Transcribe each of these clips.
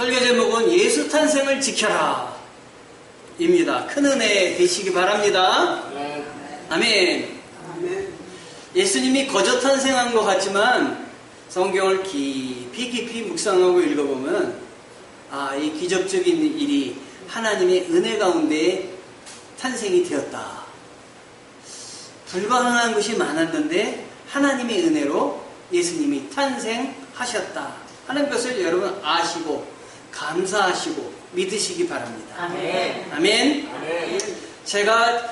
설교 제목은 예수 탄생을 지켜라 입니다. 큰 은혜 되시기 바랍니다. 아멘. 예수님이 거저 탄생한 것 같지만 성경을 깊이 묵상하고 읽어보면 이 기적적인 일이 하나님의 은혜 가운데 탄생이 되었다. 불가능한 것이 많았는데 하나님의 은혜로 예수님이 탄생하셨다 하는 것을 여러분 아시고 감사하시고 믿으시기 바랍니다. 아멘. 아멘. 제가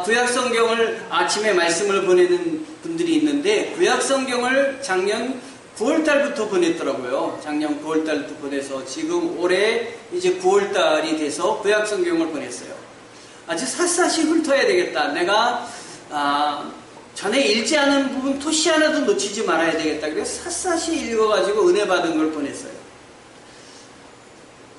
구약 성경을 아침에 말씀을 보내는 분들이 있는데 구약 성경을 작년 9월달부터 보냈더라고요. 작년 9월달부터 보내서 지금 올해 이제 9월달이 돼서 구약 성경을 보냈어요. 아주 샅샅이 훑어야 되겠다. 내가 전에 읽지 않은 부분 토시 하나도 놓치지 말아야 되겠다. 그래서 샅샅이 읽어가지고 은혜 받은 걸 보냈어요.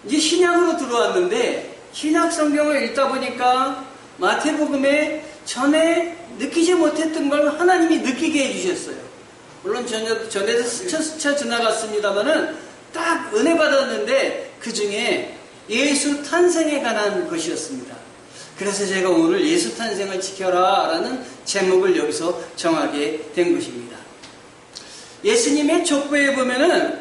이제 신약으로 들어왔는데 신약 성경을 읽다 보니까 마태복음에 전에 느끼지 못했던 걸 하나님이 느끼게 해주셨어요. 물론 전에도 스쳐 지나갔습니다만은 딱 은혜 받았는데 그 중에 예수 탄생에 관한 것이었습니다. 그래서 제가 오늘 예수 탄생을 지켜라 라는 제목을 여기서 정하게 된 것입니다. 예수님의 족보에 보면은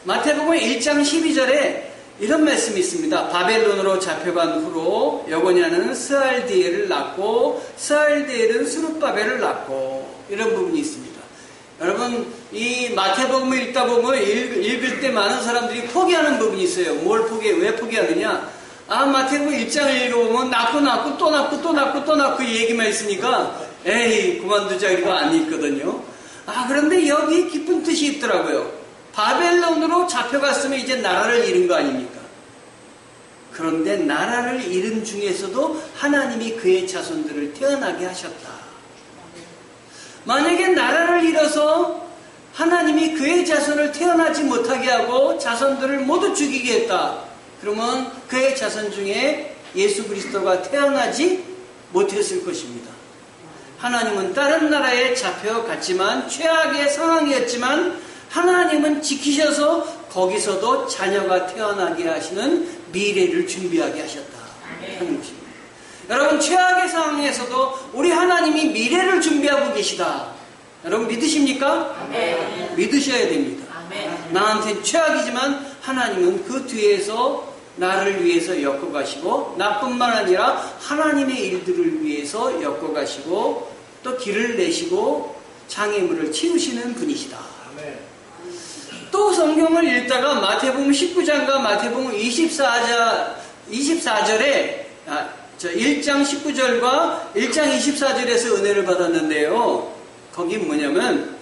마태복음 1장 12절에 이런 말씀이 있습니다. 바벨론으로 잡혀간 후로 여고냐는 스알디엘을 낳고 스알디엘은 스룹바벨을 낳고 이런 부분이 있습니다. 여러분 이 마태복음을 읽다 보면 읽을 때 많은 사람들이 포기하는 부분이 있어요. 뭘 포기해? 왜 포기하느냐? 마태복음 1장을 읽어보면 낳고 또 낳고 이 얘기만 있으니까 에이 그만두자 이거 안 읽거든요. 그런데 여기 깊은 뜻이 있더라고요. 바벨론으로 잡혀갔으면 이제 나라를 잃은 거 아닙니까? 그런데 나라를 잃은 중에서도 하나님이 그의 자손들을 태어나게 하셨다. 만약에 나라를 잃어서 하나님이 그의 자손을 태어나지 못하게 하고 자손들을 모두 죽이게 했다. 그러면 그의 자손 중에 예수 그리스도가 태어나지 못했을 것입니다. 하나님은 다른 나라에 잡혀갔지만 최악의 상황이었지만 하나님은 지키셔서 거기서도 자녀가 태어나게 하시는 미래를 준비하게 하셨다 하는 것입니다. 여러분 최악의 상황에서도 우리 하나님이 미래를 준비하고 계시다. 여러분 믿으십니까? 아멘. 믿으셔야 됩니다. 아멘. 나한테는 최악이지만 하나님은 그 뒤에서 나를 위해서 엮어가시고 나뿐만 아니라 하나님의 일들을 위해서 엮어가시고 또 길을 내시고 장애물을 치우시는 분이시다. 또 성경을 읽다가 마태복음 19장과 마태복음 24절에 1장 19절과 1장 24절에서 은혜를 받았는데요. 거기 뭐냐면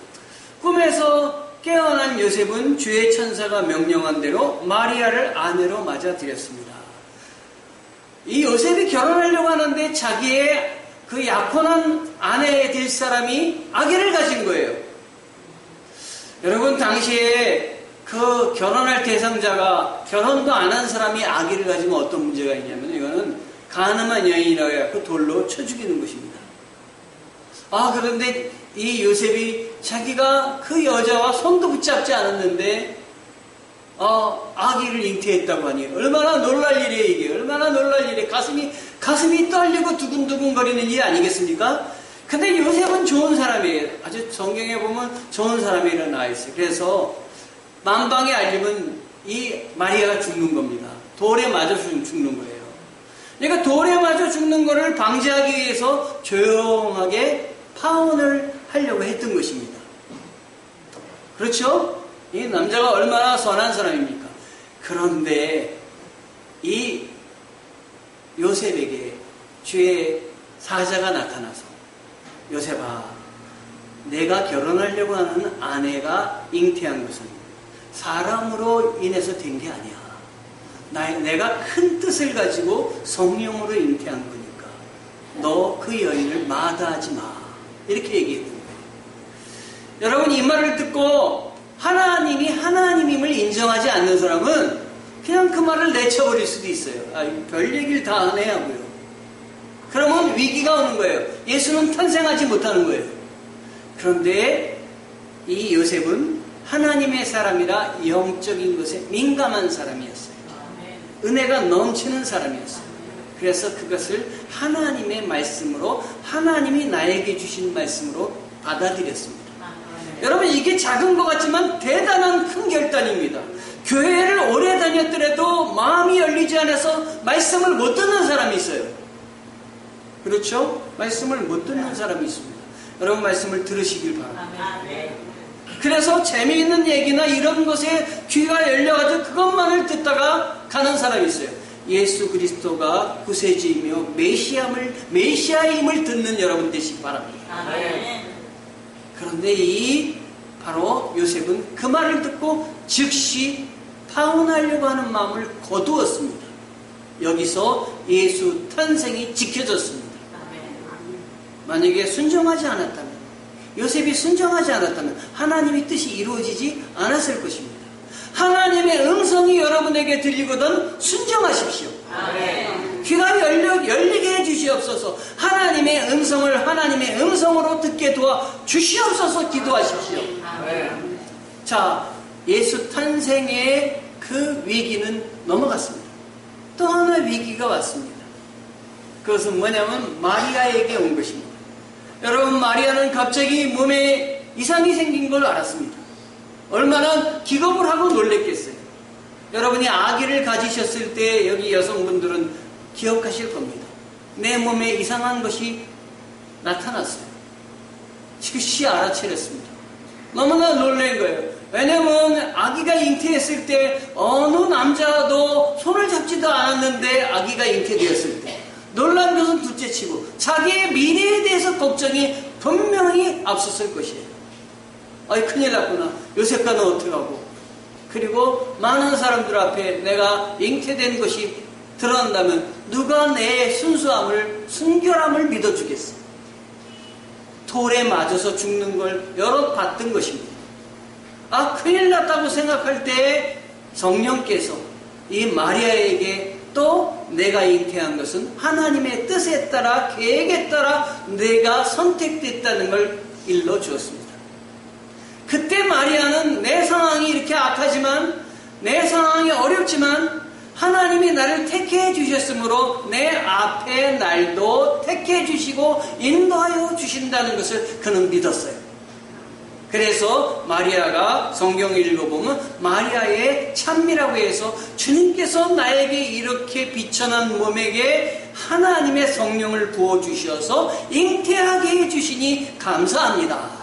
꿈에서 깨어난 요셉은 주의 천사가 명령한 대로 마리아를 아내로 맞아들였습니다. 이 요셉이 결혼하려고 하는데 자기의 그 약혼한 아내에 될 사람이 아기를 가진 거예요. 여러분 당시에 그 결혼할 대상자가 결혼도 안 한 사람이 아기를 가지면 어떤 문제가 있냐면 이거는 가늠한 여인이라고 해서 돌로 쳐 죽이는 것입니다. 그런데 이 요셉이 자기가 그 여자와 손도 붙잡지 않았는데 아기를 잉태했다고 하니 얼마나 놀랄 일이에요. 이게 얼마나 놀랄 일이에요. 가슴이 떨리고 두근두근 거리는 일 아니겠습니까? 근데 요셉은 좋은 사람이에요. 아주 성경에 보면 좋은 사람이 일어나 있어요. 그래서 만방에 알리면 이 마리아가 죽는 겁니다. 돌에 맞아 죽는 거예요. 그러니까 돌에 맞아 죽는 거를 방지하기 위해서 조용하게 파혼을 하려고 했던 것입니다. 그렇죠? 이 남자가 얼마나 선한 사람입니까? 그런데 이 요셉에게 주의 사자가 나타나서 요셉아, 내가 결혼하려고 하는 아내가 잉태한 것은 사람으로 인해서 된 게 아니야. 내가 큰 뜻을 가지고 성령으로 잉태한 거니까 너 그 여인을 마다하지 마. 이렇게 얘기했던 거예요. 여러분 이 말을 듣고 하나님이 하나님임을 인정하지 않는 사람은 그냥 그 말을 내쳐버릴 수도 있어요. 별 얘기를 다 하네 하고요. 그러면 위기가 오는 거예요. 예수는 탄생하지 못하는 거예요. 그런데 이 요셉은 하나님의 사람이라 영적인 것에 민감한 사람이었어요. 은혜가 넘치는 사람이었어요. 그래서 그것을 하나님의 말씀으로, 하나님이 나에게 주신 말씀으로 받아들였습니다. 여러분, 이게 작은 것 같지만 대단한 큰 결단입니다. 교회를 오래 다녔더라도 마음이 열리지 않아서 말씀을 못 듣는 사람이 있어요. 그렇죠? 말씀을 못 듣는 사람이 있습니다. 여러분, 말씀을 들으시길 바랍니다. 그래서 재미있는 얘기나 이런 것에 귀가 열려가지고 그것만을 듣다가 가는 사람이 있어요. 예수 그리스도가 구세주이며 메시아임을 듣는 여러분 되시기 바랍니다. 그런데 바로 요셉은 그 말을 듣고 즉시 파혼하려고 하는 마음을 거두었습니다. 여기서 예수 탄생이 지켜졌습니다. 만약에 순종하지 않았다면, 요셉이 순종하지 않았다면 하나님의 뜻이 이루어지지 않았을 것입니다. 하나님의 음성이 여러분에게 들리거든 순종하십시오. 귀가 열리게 해주시옵소서. 하나님의 음성을 하나님의 음성으로 듣게 도와 주시옵소서. 기도하십시오. 자, 예수 탄생의 그 위기는 넘어갔습니다. 또 하나의 위기가 왔습니다. 그것은 뭐냐면 마리아에게 온 것입니다. 여러분, 마리아는 갑자기 몸에 이상이 생긴 걸 알았습니다. 얼마나 기겁을 하고 놀랬겠어요. 여러분이 아기를 가지셨을 때 여기 여성분들은 기억하실 겁니다. 내 몸에 이상한 것이 나타났어요. 즉시 알아차렸습니다. 너무나 놀란 거예요. 왜냐면 아기가 잉태했을 때 어느 남자도 손을 잡지도 않았는데 아기가 잉태되었을 때 놀란 것은 둘째치고 자기의 미래에 대해서 걱정이 분명히 앞섰을 것이에요. 아이, 큰일 났구나. 요셉과는 어떡하고. 그리고 많은 사람들 앞에 내가 잉태된 것이 드러난다면 누가 내 순결함을 믿어주겠어. 돌에 맞아서 죽는 걸 여러 봤던 것입니다. 아, 큰일 났다고 생각할 때 성령께서 이 마리아에게 또 내가 잉태한 것은 하나님의 뜻에 따라 계획에 따라 내가 선택됐다는 걸 일러주었습니다. 그때 마리아는 내 상황이 이렇게 악하지만, 내 상황이 어렵지만 하나님이 나를 택해 주셨으므로 내 앞에 날도 택해 주시고 인도하여 주신다는 것을 그는 믿었어요. 그래서 마리아가 성경을 읽어보면 마리아의 찬미라고 해서 주님께서 나에게 이렇게 비천한 몸에게 하나님의 성령을 부어주셔서 잉태하게 해주시니 감사합니다.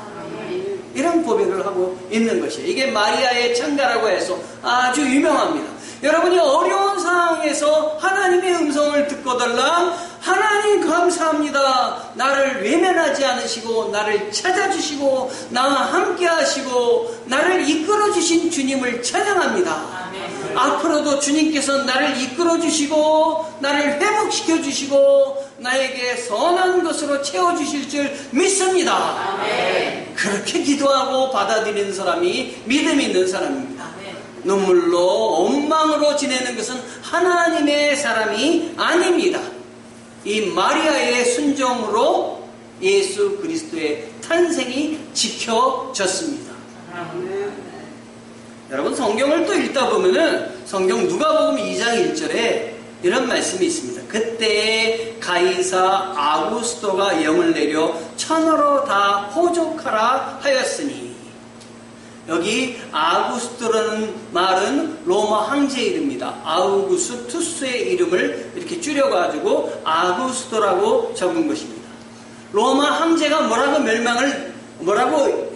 이런 고백을 하고 있는 것이에요. 이게 마리아의 찬가라고 해서 아주 유명합니다. 여러분이 어려운 상황에서 하나님의 음성을 듣거들랑 하나님 감사합니다. 나를 외면하지 않으시고 나를 찾아주시고 나와 함께 하시고 나를 이끌어주신 주님을 찬양합니다. 앞으로도 주님께서 나를 이끌어주시고 나를 회복시켜주시고 나에게 선한 것으로 채워주실 줄 믿습니다. 그렇게 기도하고 받아들이는 사람이 믿음 있는 사람입니다. 눈물로 원망으로 지내는 것은 하나님의 사람이 아닙니다. 이 마리아의 순종으로 예수 그리스도의 탄생이 지켜졌습니다. 여러분, 성경을 또 읽다 보면은 성경 누가복음 2장 1절에 이런 말씀이 있습니다. 그때 가이사 아구스토가 영을 내려 천하로 다 호족하라 하였으니, 여기 아구스토라는 말은 로마 황제 이름입니다. 아우구스투스의 이름을 이렇게 줄여가지고 아구스토라고 적은 것입니다. 로마 황제가 뭐라고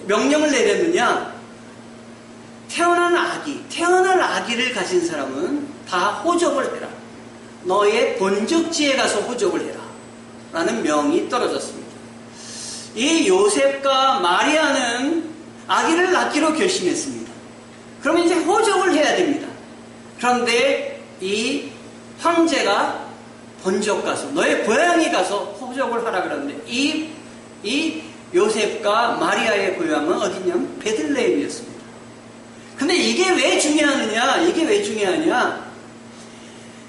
명령을 내렸느냐? 태어날 아기를 가진 사람은 다 호적을 해라. 너의 본적지에 가서 호적을 해라. 라는 명이 떨어졌습니다. 이 요셉과 마리아는 아기를 낳기로 결심했습니다. 그러면 이제 호적을 해야 됩니다. 그런데 이 황제가 본적 가서, 너의 고향에 가서 호적을 하라 그러는데 이 요셉과 마리아의 고향은 어디냐면 베들레헴이었습니다. 근데 이게 왜 중요하냐?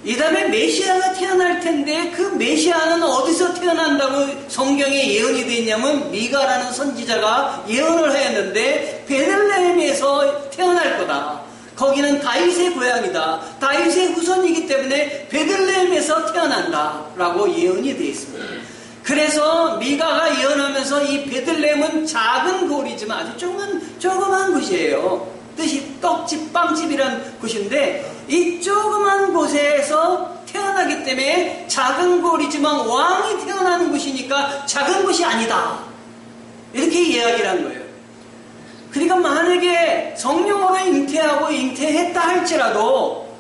이 다음에 메시아가 태어날 텐데 그 메시아는 어디서 태어난다고 성경에 예언이 되어 있냐면 미가라는 선지자가 예언을 하였는데 베들레헴에서 태어날 거다. 거기는 다윗의 고향이다. 다윗의 후손이기 때문에 베들레헴에서 태어난다. 라고 예언이 되어 있습니다. 그래서 미가가 예언하면서 이 베들레헴은 작은 고리지만 아주 조그만 곳이에요. 뜻이 떡집, 빵집이란 곳인데 이 조그만 곳에서 태어나기 때문에 작은 고리지만 왕이 태어나는 곳이니까 작은 곳이 아니다. 이렇게 이야기를 한 거예요. 그러니까 만약에 성령으로 잉태했다 할지라도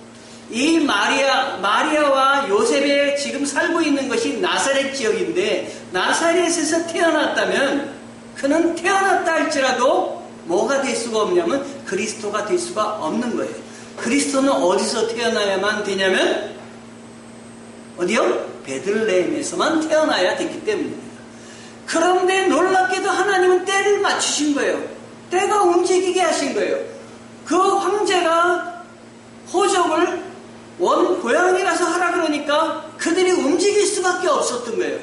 이 마리아와 요셉이 지금 살고 있는 것이 나사렛 지역인데 나사렛에서 태어났다면 그는 태어났다 할지라도 뭐가 될 수가 없냐면 그리스도가 될 수가 없는 거예요. 그리스도는 어디서 태어나야만 되냐면 어디요? 베들레헴에서만 태어나야 됐기 때문입니다. 그런데 놀랍게도 하나님은 때를 맞추신 거예요. 때가 움직이게 하신 거예요. 그 황제가 호적을 원 고향에 가서 하라 그러니까 그들이 움직일 수밖에 없었던 거예요.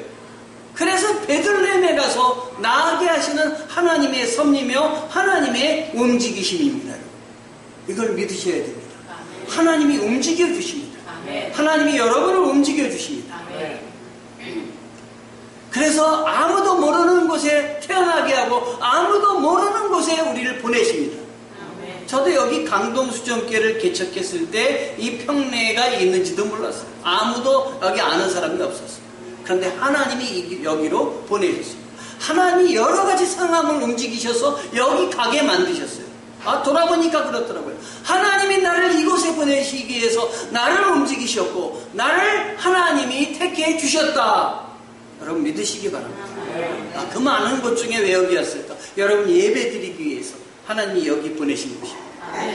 그래서 베들레헴에 가서 나게 하시는 하나님의 섭리며 하나님의 움직이심입니다. 이걸 믿으셔야 됩니다. 하나님이 움직여 주십니다. 하나님이 여러분을 움직여 주십니다. 그래서 아무도 모르는 곳에 태어나게 하고 아무도 모르는 곳에 우리를 보내십니다. 저도 여기 강동수정교회를 개척했을 때 이 평내가 있는지도 몰랐어요. 아무도 여기 아는 사람이 없었어요. 그런데 하나님이 여기로 보내셨어요. 하나님이 여러 가지 상황을 움직이셔서 여기 가게 만드셨어요. 돌아보니까 그렇더라고요. 하나님이 나를 이곳에 보내시기 위해서 나를 움직이셨고 나를 하나님이 택해 주셨다. 여러분 믿으시기 바랍니다. 그 많은 것 중에 왜 여기 왔을까? 여러분 예배 드리기 위해서 하나님이 여기 보내신 것입니다.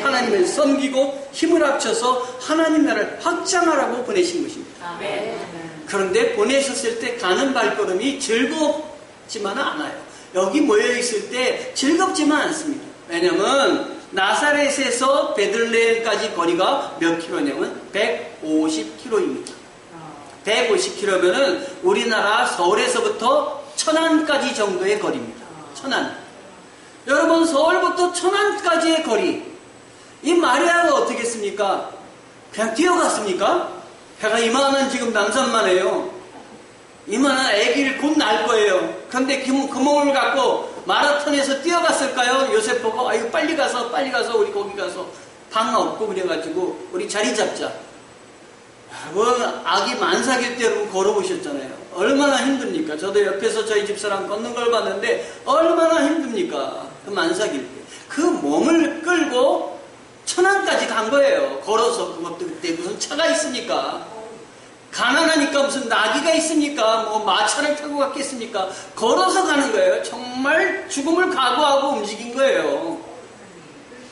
하나님을 섬기고 힘을 합쳐서 하나님 나라를 확장하라고 보내신 것입니다. 그런데 보내셨을 때 가는 발걸음이 즐겁지만은 않아요. 여기 모여있을 때 즐겁지만 않습니다. 왜냐면 나사렛에서 베들레헴까지 거리가 몇 킬로냐면 150킬로입니다. 150킬로면은 우리나라 서울에서부터 천안까지 정도의 거리입니다. 천안. 여러분 서울부터 천안까지의 거리. 이 마리아가 어떻게 했습니까? 그냥 뛰어갔습니까? 배가 이만한 지금 남산만 해요. 이만한 아기를 곧 낳을 거예요. 그런데 그 몸을 갖고 마라톤에서 뛰어갔을까요? 요셉 보고 아유 빨리 가서 우리 거기 가서 방 없고 그래가지고 우리 자리 잡자. 여러분 아기 만삭일 때 여러분 걸어보셨잖아요. 얼마나 힘듭니까? 저도 옆에서 저희 집사람 걷는 걸 봤는데 얼마나 힘듭니까? 그 만삭일 때. 그 몸을 끌고 천안까지 간 거예요. 걸어서. 그것도 그때 무슨 차가 있습니까? 가난하니까 무슨 나귀가 있습니까? 뭐 마차를 타고 갔겠습니까? 걸어서 가는 거예요. 정말 죽음을 각오하고 움직인 거예요.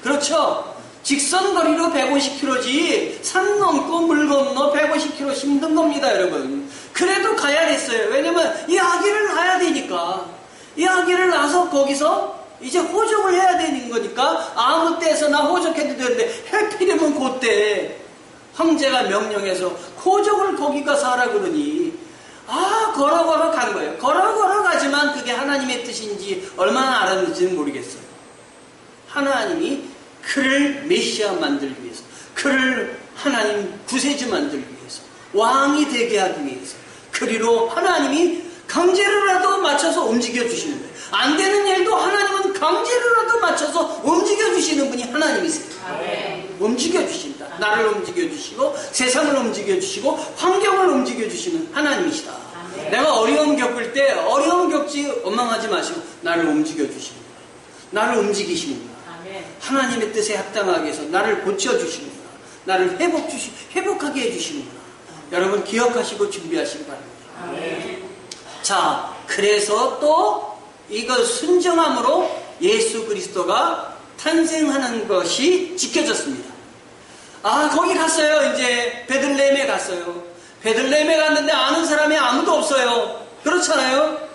그렇죠? 직선 거리로 150km지 산 넘고 물 건너 150km 힘든 겁니다, 여러분. 그래도 가야 됐어요. 왜냐면 이 아기를 낳아야 되니까. 이 아기를 낳아서 거기서 이제 호적을 해야 되는 거니까 아무 때서나 호적해도 되는데 해필이면 그때 황제가 명령해서 호적을 거기 가서 하라 그러니 걸어 간 거예요. 걸어 가지만 그게 하나님의 뜻인지 얼마나 알았는지는 모르겠어요. 하나님이 그를 메시아 만들기 위해서, 그를 하나님 구세주 만들기 위해서, 왕이 되게 하기 위해서 그리로 하나님이 강제로라도 맞춰서 움직여 주시는 거예요. 안 되는 일도 하나님은 강제로라도 맞춰서 움직여 주시는 분이 하나님이세요. 움직여 주신다. 나를 움직여 주시고 세상을 움직여 주시고 환경을 움직여 주시는 하나님이시다. 내가 어려움 겪을 때 어려움 겪지 원망하지 마시고 나를 움직여 주시는구나. 나를 움직이시는구나. 하나님의 뜻에 합당하게 해서 나를 고쳐주시는구나. 나를 회복하게 해주시는구나. 여러분 기억하시고 준비하시기 바랍니다. 자, 그래서 또 이거 순정함으로 예수 그리스도가 탄생하는 것이 지켜졌습니다. 거기 갔어요. 이제 베들레헴에 갔어요. 베들레헴에 갔는데 아는 사람이 아무도 없어요. 그렇잖아요.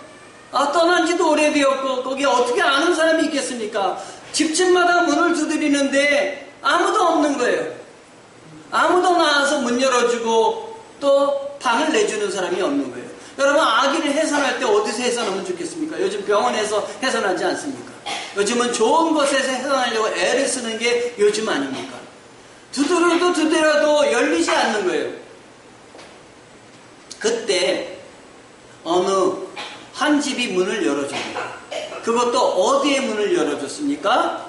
떠난 지도 오래되었고 거기 어떻게 아는 사람이 있겠습니까? 집집마다 문을 두드리는데 아무도 없는 거예요. 아무도 나와서 문 열어주고 또 방을 내주는 사람이 없는 거예요. 여러분 아기를 해산할 때 어디서 해산하면 좋겠습니까? 요즘 병원에서 해산하지 않습니까? 요즘은 좋은 곳에서 해당하려고 애를 쓰는 게 요즘 아닙니까? 두드려도 열리지 않는 거예요. 그때 어느 한 집이 문을 열어줍니다. 그것도 어디에 문을 열어줬습니까?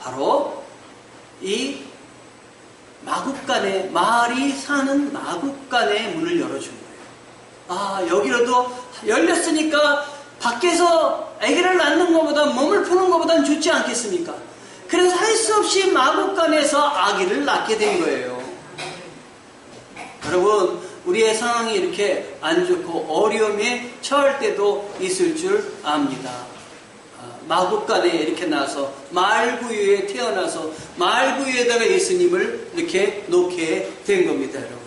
바로 이 마국간에, 마을이 사는 마국간에 문을 열어준 거예요. 여기로도 열렸으니까 밖에서 아기를 낳는 것보다 몸을 푸는 것보다는 좋지 않겠습니까? 그래서 할 수 없이 마국간에서 아기를 낳게 된 거예요. 여러분, 우리의 상황이 이렇게 안 좋고 어려움에 처할 때도 있을 줄 압니다. 마국간에 이렇게 나서 말구유에 태어나서 말구유에다가 예수님을 이렇게 놓게 된 겁니다, 여러분.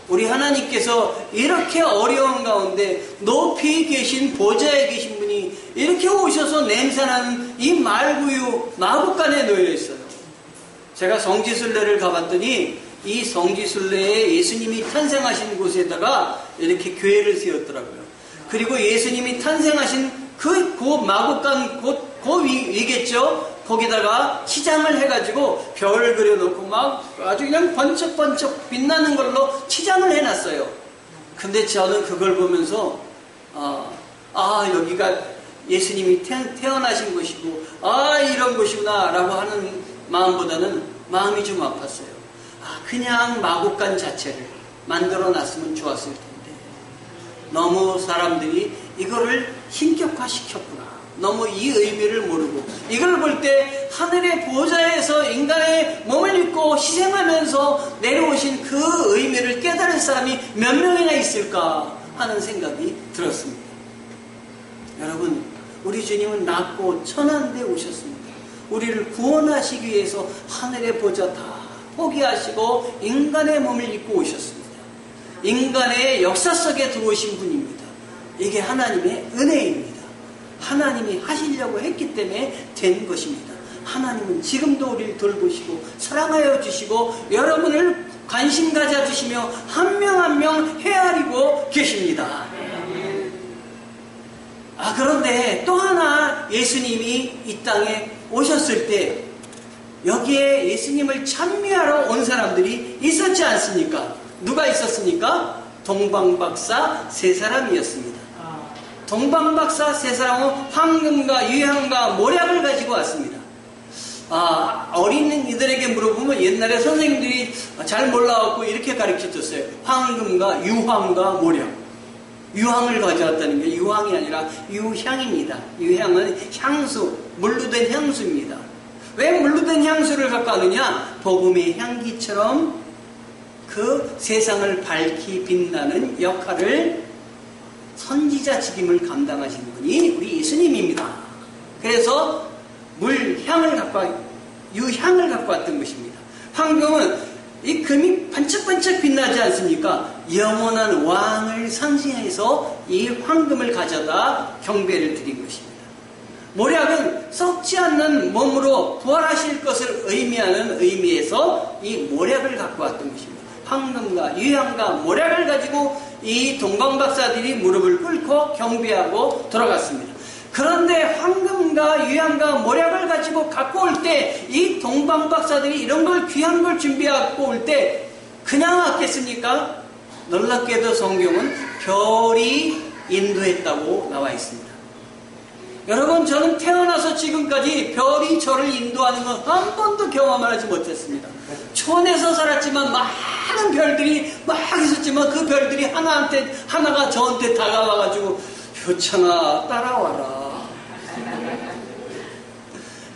우리 하나님께서 이렇게 어려운 가운데 높이 계신 보좌에 계신 분이 이렇게 오셔서 냄새나는 이 말구유 마국간에 놓여 있어요. 제가 성지순례를 가봤더니 이 성지순례에 예수님이 탄생하신 곳에다가 이렇게 교회를 세웠더라고요. 그리고 예수님이 탄생하신 그 마국간 그 위겠죠. 거기다가 치장을 해가지고 별을 그려놓고 막 아주 그냥 번쩍번쩍 빛나는 걸로 치장을 해놨어요. 근데 저는 그걸 보면서 여기가 예수님이 태어나신 곳이고 이런 곳이구나 라고 하는 마음보다는 마음이 좀 아팠어요. 그냥 마국간 자체를 만들어 놨으면 좋았을 텐데 너무 사람들이 이거를 신격화시켰구나. 너무 이 의미를 모르고 이걸 볼 때 하늘의 보좌에서 인간의 몸을 입고 희생하면서 내려오신 그 의미를 깨달은 사람이 몇 명이나 있을까 하는 생각이 들었습니다. 여러분, 우리 주님은 낮고 천한 데 오셨습니다. 우리를 구원하시기 위해서 하늘의 보좌 다 포기하시고 인간의 몸을 입고 오셨습니다. 인간의 역사 속에 들어오신 분입니다. 이게 하나님의 은혜입니다. 하나님이 하시려고 했기 때문에 된 것입니다. 하나님은 지금도 우리를 돌보시고 사랑하여 주시고 여러분을 관심 가져주시며 한 명 한 명 헤아리고 계십니다. 그런데 또 하나 예수님이 이 땅에 오셨을 때 여기에 예수님을 찬미하러 온 사람들이 있었지 않습니까? 누가 있었습니까? 동방박사 세 사람이었습니다. 동방박사 세 사람은 황금과 유향과 모략을 가지고 왔습니다. 어린이들에게 물어보면 옛날에 선생님들이 잘 몰라갖고 이렇게 가르쳐줬어요. 황금과 유황과 모략. 유황을 가져왔다는 게 유황이 아니라 유향입니다. 유향은 향수, 물로 된 향수입니다. 왜 물로 된 향수를 갖고 왔느냐? 복음의 향기처럼 그 세상을 밝히 빛나는 역할을 선지자 직임을 감당하시는 분이 우리 예수님입니다. 그래서 물향을 유향을 갖고 왔던 것입니다. 황금은 이 금이 반짝반짝 빛나지 않습니까? 영원한 왕을 상징해서 이 황금을 가져다 경배를 드린 것입니다. 모략은 썩지 않는 몸으로 부활하실 것을 의미하는 의미에서 이 모략을 갖고 왔던 것입니다. 황금과 유향과 모략을 가지고 이 동방박사들이 무릎을 꿇고 경배하고 돌아갔습니다. 그런데 황금과 유향과 모략을 가지고 갖고 올 때 이 동방박사들이 이런 걸 귀한 걸 준비하고 올 때 그냥 왔겠습니까? 놀랍게도 성경은 별이 인도했다고 나와 있습니다. 여러분, 저는 태어나서 지금까지 별이 저를 인도하는 건 한 번도 경험을 하지 못했습니다. 촌에서 살았지만 많은 별들이 막 있었지만 그 별들이 하나가 저한테 다가와가지고 효찬아 따라와라.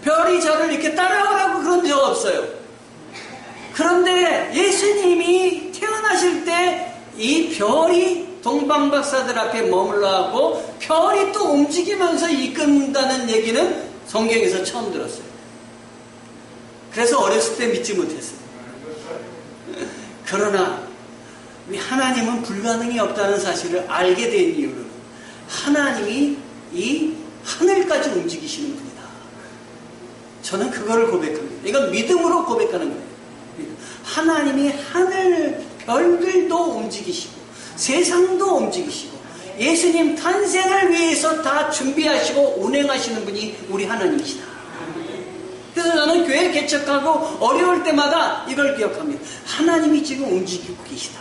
별이 저를 이렇게 따라오라고 그런 적 없어요. 그런데 예수님이 태어나실 때 이 별이 동방박사들 앞에 머물러가고 별이 또 움직이면서 이끈다는 얘기는 성경에서 처음 들었어요. 그래서 어렸을 때 믿지 못했어요. 그러나 우리 하나님은 불가능이 없다는 사실을 알게 된 이유는 하나님이 이 하늘까지 움직이시는 분이다. 저는 그거를 고백합니다. 이건 믿음으로 고백하는 거예요. 하나님이 하늘 별들도 움직이시고 세상도 움직이시고 예수님 탄생을 위해서 다 준비하시고 운행하시는 분이 우리 하나님이시다. 그래서 저는 교회 개척하고 어려울 때마다 이걸 기억합니다. 하나님이 지금 움직이고 계시다.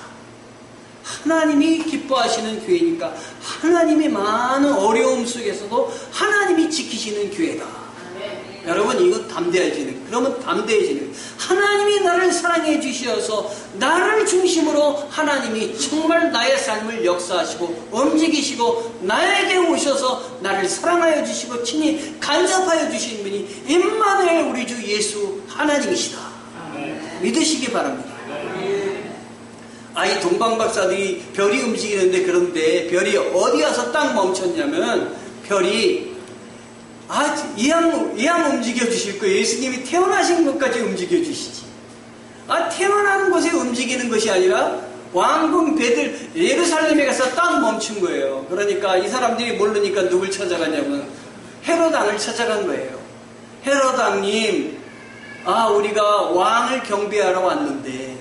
하나님이 기뻐하시는 교회니까 하나님의 많은 어려움 속에서도 하나님이 지키시는 교회다. 여러분, 이거 담대해지는, 그러면 담대해지는, 하나님이 나를 사랑해 주셔서 나를 중심으로 하나님이 정말 나의 삶을 역사하시고 움직이시고 나에게 오셔서 나를 사랑하여 주시고 친히 간섭하여 주신 분이 임마누엘 우리 주 예수 하나님이시다. 믿으시기 바랍니다. 이 동방박사들이 별이 움직이는데, 그런데 별이 어디 가서 딱 멈췄냐면, 별이 이왕 움직여 주실 거예요. 예수님이 태어나신 곳까지 움직여 주시지. 태어난 곳에 움직이는 것이 아니라 왕궁 베들 예루살렘에 가서 딱 멈춘 거예요. 그러니까 이 사람들이 모르니까 누굴 찾아가냐면 헤롯 왕을 찾아간 거예요. 헤롯 왕님, 우리가 왕을 경배하러 왔는데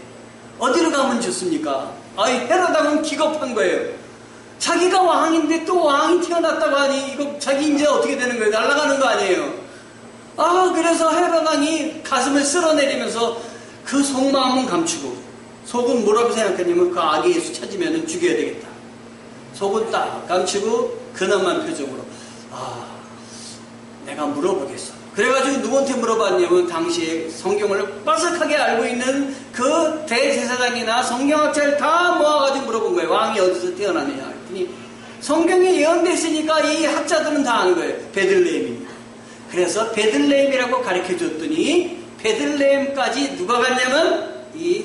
어디로 가면 좋습니까? 헤롯 왕은 기겁한 거예요. 자기가 왕인데 또 왕이 태어났다고 하니 이거 자기 이제 어떻게 되는 거예요? 날아가는 거 아니에요? 그래서 헤롯 왕이 가슴을 쓸어내리면서 그 속마음은 감추고, 속은 뭐라고 생각했냐면 그 아기 예수 찾으면 죽여야 되겠다. 속은 딱 감추고 근엄한 표정으로 내가 물어보겠어. 그래가지고 누구한테 물어봤냐면 당시에 성경을 빠삭하게 알고 있는 그 대제사장이나 성경학자를 다 모아가지고 물어본 거예요. 왕이 어디서 태어나느냐 했더니 성경에 예언됐으니까 이 학자들은 다 아는 거예요. 베들레헴입니다. 그래서 베들레헴이라고 가르쳐줬더니 베들레헴까지 누가 갔냐면 이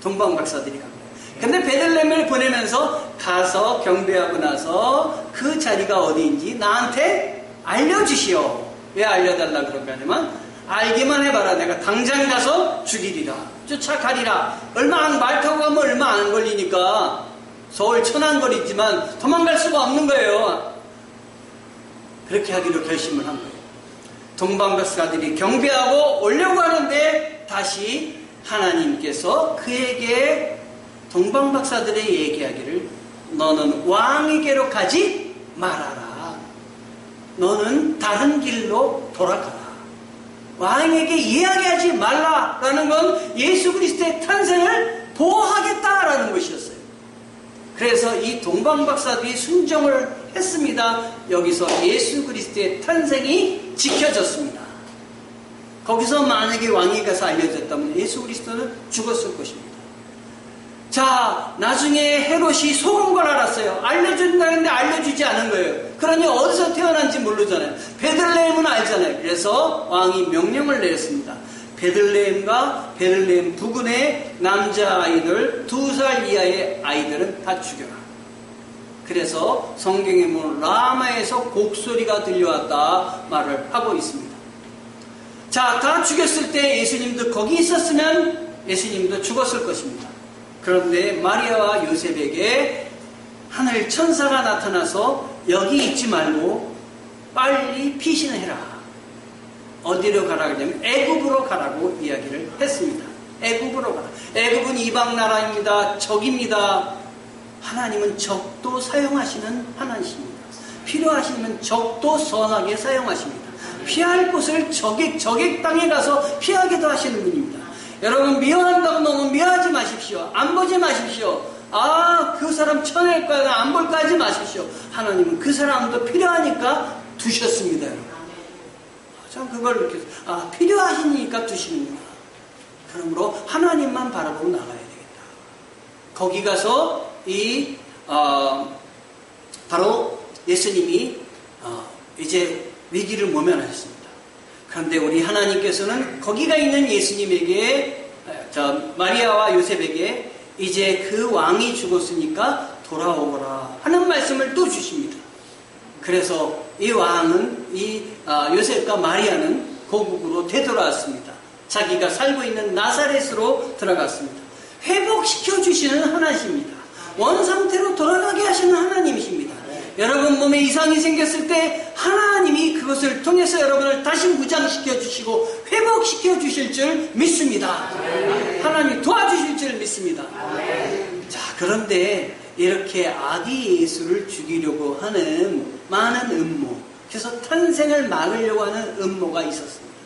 동방박사들이 간 거예요. 근데 베들레헴을 보내면서 가서 경배하고 나서 그 자리가 어디인지 나한테 알려주시오. 왜 알려달라 그런가 하냐면 알기만 해봐라. 내가 당장 가서 죽이리라. 쫓아가리라. 말 타고 가면 얼마 안 걸리니까 서울 천안거리지만 도망갈 수가 없는 거예요. 그렇게 하기로 결심을 한 거예요. 동방박사들이 경배하고 오려고 하는데 다시 하나님께서 그에게 동방박사들의 얘기하기를 너는 왕에게로 가지 말아라. 너는 다른 길로 돌아가라. 왕에게 이야기하지 말라라는 건 예수 그리스도의 탄생을 보호하겠다라는 것이었어요. 그래서 이 동방박사들이 순종을 했습니다. 여기서 예수 그리스도의 탄생이 지켜졌습니다. 거기서 만약에 왕이 가서 알려졌다면 예수 그리스도는 죽었을 것입니다. 자, 나중에 헤롯이 속은 걸 알았어요. 알려준다는데 알려주지 않은 거예요. 그러니 어디서 태어난지 모르잖아요. 베들레헴은 알잖아요. 그래서 왕이 명령을 내렸습니다. 베들레헴과 베들레헴 부근의 남자아이들 2살 이하의 아이들은 다 죽여라. 그래서 성경에 보면 라마에서 곡소리가 들려왔다 말을 하고 있습니다. 자, 다 죽였을 때 예수님도 거기 있었으면 예수님도 죽었을 것입니다. 그런데 마리아와 요셉에게 하늘 천사가 나타나서 여기 있지 말고 빨리 피신을 해라. 어디로 가라 그러냐면 애굽으로 가라고 이야기를 했습니다. 애굽으로 가라. 애굽은 이방 나라입니다. 적입니다. 하나님은 적도 사용하시는 하나님입니다. 필요하시면 적도 선하게 사용하십니다. 피할 곳을 적의 땅에 가서 피하기도 하시는 분입니다. 여러분, 미워한다고 너무 미워하지 마십시오. 안 보지 마십시오. 그 사람 쳐낼 거야 안 볼까 하지 마십시오. 하나님은 그 사람도 필요하니까 두셨습니다. 여러분. 참 그걸 느꼈어요. 필요하시니까 두시는구나. 그러므로 하나님만 바라보고 나가야 되겠다. 거기 가서 바로 예수님이 이제 위기를 모면하셨습니다. 그런데 우리 하나님께서는 거기가 있는 예수님에게, 마리아와 요셉에게 이제 그 왕이 죽었으니까 돌아오거라 하는 말씀을 또 주십니다. 그래서 이 왕은, 요셉과 마리아는 고국으로 되돌아왔습니다. 자기가 살고 있는 나사렛으로 들어갔습니다. 회복시켜 주시는 하나님입니다. 원상태로 돌아가게 하시는 하나님이십니다. 여러분 몸에 이상이 생겼을 때 하나님이 그것을 통해서 여러분을 다시 무장시켜 주시고 회복시켜 주실 줄 믿습니다. 하나님이 도와주실 줄 믿습니다. 자, 그런데 이렇게 아기 예수를 죽이려고 하는 많은 음모, 그래서 탄생을 막으려고 하는 음모가 있었습니다.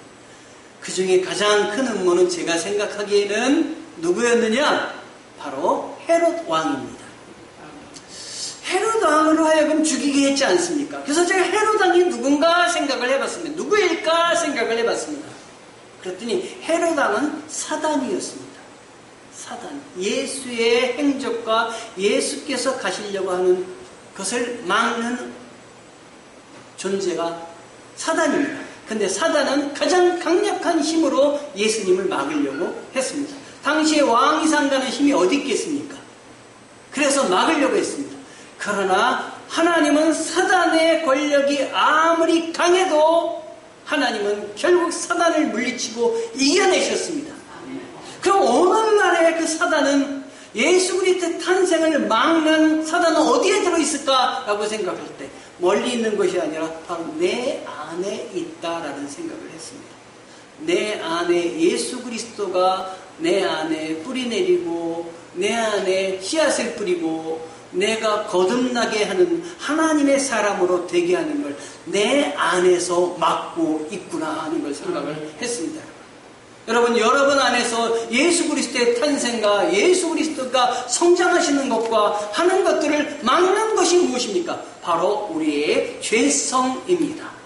그 중에 가장 큰 음모는 제가 생각하기에는 누구였느냐? 바로 헤롯 왕입니다. 헤롯 왕으로 하여금 죽이게 했지 않습니까? 그래서 제가 헤롯 왕이 누군가 생각을 해봤습니다. 누구일까 생각을 해봤습니다. 그랬더니 헤롯 왕은 사단이었습니다. 사단. 예수의 행적과 예수께서 가시려고 하는 것을 막는 존재가 사단입니다. 근데 사단은 가장 강력한 힘으로 예수님을 막으려고 했습니다. 당시에 왕이 상다는 힘이 어디 있겠습니까? 그래서 막으려고 했습니다. 그러나 하나님은 사단의 권력이 아무리 강해도 하나님은 결국 사단을 물리치고 이겨내셨습니다. 그럼 오늘날의 그 사단은 예수 그리스도의 탄생을 막는 사단은 어디에 들어있을까라고 생각할 때 멀리 있는 것이 아니라 바로 내 안에 있다라는 생각을 했습니다. 내 안에 예수 그리스도가 내 안에 뿌리 내리고 내 안에 씨앗을 뿌리고 내가 거듭나게 하는 하나님의 사람으로 되게 하는 걸 내 안에서 막고 있구나 하는 걸 생각을 했습니다. 여러분 안에서 예수 그리스도의 탄생과 예수 그리스도가 성장하시는 것과 하는 것들을 막는 것이 무엇입니까? 바로 우리의 죄성입니다.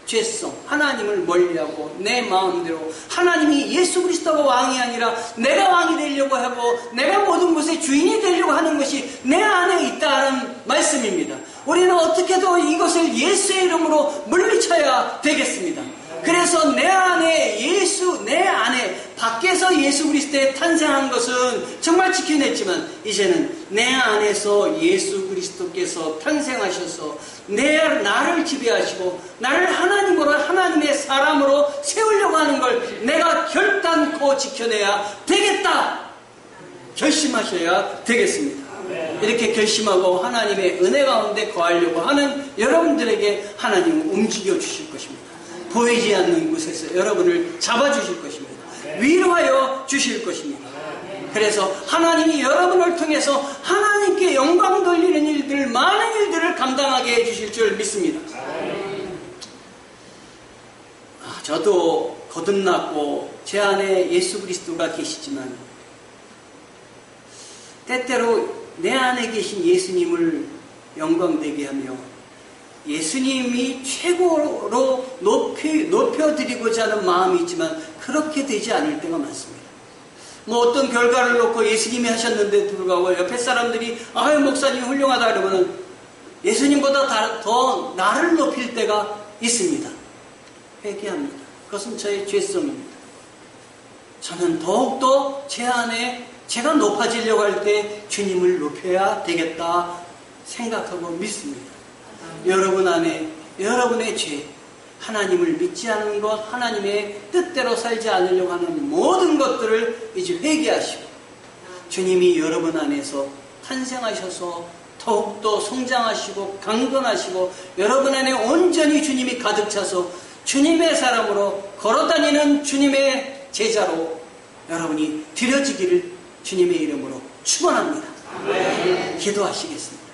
죄성, 하나님을 멀리하고 내 마음대로 하나님이 예수 그리스도가 왕이 아니라 내가 왕이 되려고 하고 내가 모든 것의 주인이 되려고 하는 것이 내 안에 있다는 말씀입니다. 우리는 어떻게도 이것을 예수의 이름으로 물리쳐야 되겠습니다. 그래서 내 안에 밖에서 예수 그리스도의 탄생한 것은 정말 지켜냈지만 이제는 내 안에서 예수 그리스도께서 탄생하셔서 나를 지배하시고 나를 하나님으로 하나님의 사람으로 세우려고 하는 걸 내가 결단코 지켜내야 되겠다. 결심하셔야 되겠습니다. 이렇게 결심하고 하나님의 은혜 가운데 거하려고 하는 여러분들에게 하나님은 움직여 주실 것입니다. 보이지 않는 곳에서 여러분을 잡아주실 것입니다. 위로하여 주실 것입니다. 그래서 하나님이 여러분을 통해서 하나님께 영광 돌리는 일들, 많은 일들을 감당하게 해주실 줄 믿습니다. 저도 거듭났고 제 안에 예수 그리스도가 계시지만 때때로 내 안에 계신 예수님을 영광되게 하며 예수님이 최고로 높여드리고자 하는 마음이 있지만 그렇게 되지 않을 때가 많습니다. 어떤 결과를 놓고 예수님이 하셨는데도 불구하고 옆에 사람들이 아유 목사님 훌륭하다 그러면 예수님보다 더 나를 높일 때가 있습니다. 회개합니다. 그것은 저의 죄성입니다. 저는 더욱더 제 안에 제가 높아지려고 할 때 주님을 높여야 되겠다 생각하고 믿습니다. 여러분 안에 여러분의 죄, 하나님을 믿지 않는 것, 하나님의 뜻대로 살지 않으려고 하는 모든 것들을 이제 회개하시고 주님이 여러분 안에서 탄생하셔서 더욱더 성장하시고 강건하시고 여러분 안에 온전히 주님이 가득 차서 주님의 사람으로 걸어다니는 주님의 제자로 여러분이 드려지기를 주님의 이름으로 축원합니다. 기도하시겠습니다.